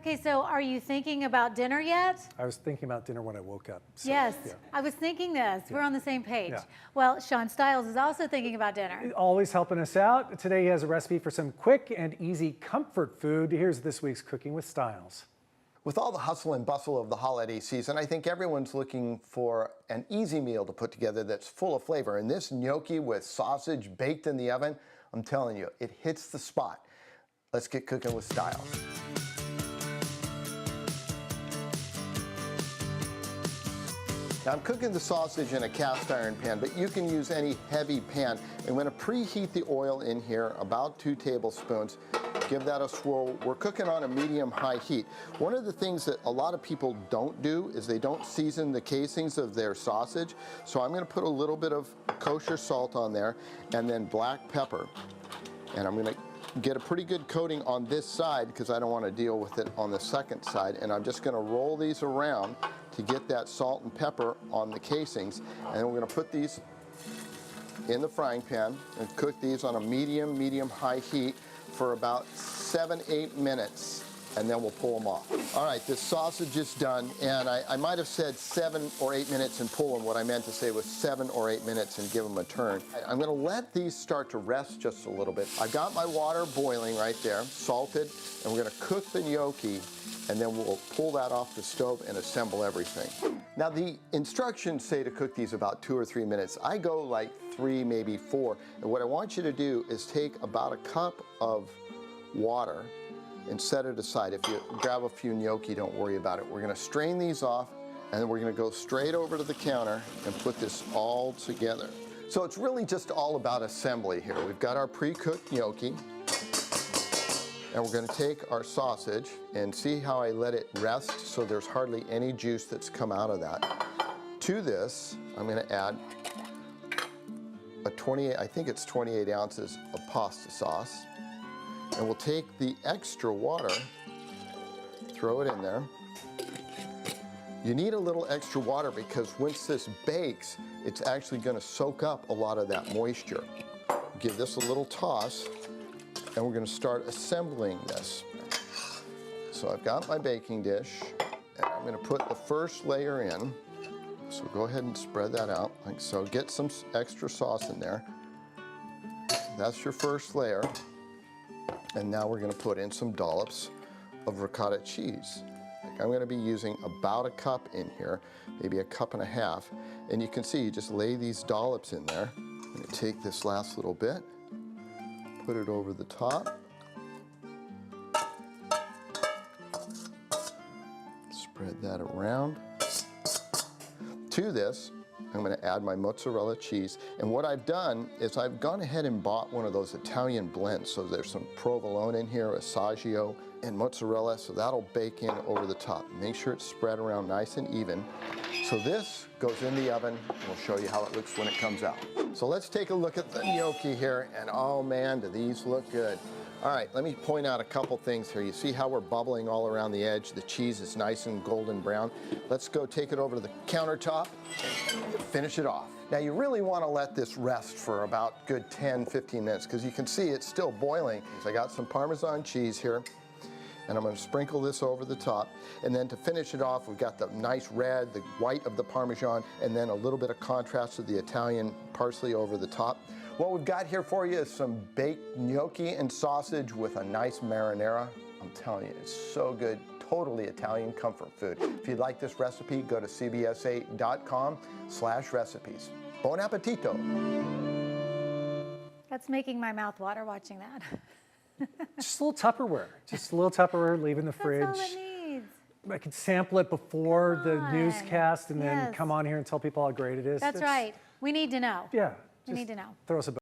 Okay, so are you thinking about dinner yet? I was thinking about dinner when I woke up. So, Yes, yeah. I was thinking this. We're on the same page. Yeah. Well, Sean Stiles is also thinking about dinner. Always helping us out. Today he has a recipe for some quick and easy comfort food. Here's this week's Cooking with Stiles. With all the hustle and bustle of the holiday season, I think everyone's looking for an easy meal to put together that's full of flavor. And this gnocchi with sausage baked in the oven, I'm telling you, it hits the spot. Let's get cooking with Stiles. Now I'm cooking the sausage in a cast iron pan, but you can use any heavy pan. I'm going to preheat the oil in here, about 2 tablespoons. Give that a swirl. We're cooking on a medium-high heat. One of the things that a lot of people don't do is they don't season the casings of their sausage. So I'm going to put a little bit of kosher salt on there and then black pepper. And I'm going to get a pretty good coating on this side because I don't want to deal with it on the second side. And I'm just going to roll these around to get that salt and pepper on the casings. And then we're going to put these in the frying pan and cook these on a medium-high heat for about 7-8 minutes, and then we'll pull them off. All right, this sausage is done, and I might have said 7 or 8 minutes and pull them. What I meant to say was 7 or 8 minutes and give them a turn. I'm gonna let these start to rest just a little bit. I've got my water boiling right there, salted, and we're gonna cook the gnocchi, and then we'll pull that off the stove and assemble everything. Now the instructions say to cook these about 2 or 3 minutes. I go like 3, maybe 4. And what I want you to do is take about a cup of water and set it aside. If you grab a few gnocchi, don't worry about it. We're gonna strain these off, and then we're gonna go straight over to the counter and put this all together. So it's really just all about assembly here. We've got our pre-cooked gnocchi, and we're gonna take our sausage and see how I let it rest so there's hardly any juice that's come out of that. To this, I'm gonna add I think it's 28 ounces of pasta sauce. And we'll take the extra water, throw it in there. You need a little extra water because once this bakes, it's actually gonna soak up a lot of that moisture. Give this a little toss, and we're gonna start assembling this. So I've got my baking dish, and I'm gonna put the first layer in. So go ahead and spread that out like so. Get some extra sauce in there. That's your first layer. And now we're gonna put in some dollops of ricotta cheese. I'm gonna be using about a cup in here, maybe a cup and a half. And you can see, you just lay these dollops in there. I'm gonna take this last little bit, put it over the top. Spread that around. To this, I'm going to add my mozzarella cheese. And what I've done is I've gone ahead and bought one of those Italian blends. So there's some provolone in here, assaggio, and mozzarella. So that'll bake in over the top. Make sure it's spread around nice and even. So this goes in the oven. We'll show you how it looks when it comes out. So let's take a look at the gnocchi here. And oh man, do these look good. All right, let me point out a couple things here. You see how we're bubbling all around the edge? The cheese is nice and golden brown. Let's go take it over to the countertop and finish it off. Now you really want to let this rest for about good 10-15 minutes because you can see it's still boiling. So I got some Parmesan cheese here, and I'm going to sprinkle this over the top. And then to finish it off, we've got the nice red, the white of the Parmesan, and then a little bit of contrast of the Italian parsley over the top. What we've got here for you is some baked gnocchi and sausage with a nice marinara. I'm telling you, it's so good. Totally Italian comfort food. If you'd like this recipe, go to cbs8.com/recipes. Buon Appetito. That's making my mouth water watching that. Just a little Tupperware. Just a little Tupperware, leave in the fridge. That's all it needs. I could sample it before the Come on. newscast and then Yes. come on here and tell people how great it is. That's right. We need to know. Yeah. We need to know. Throw us a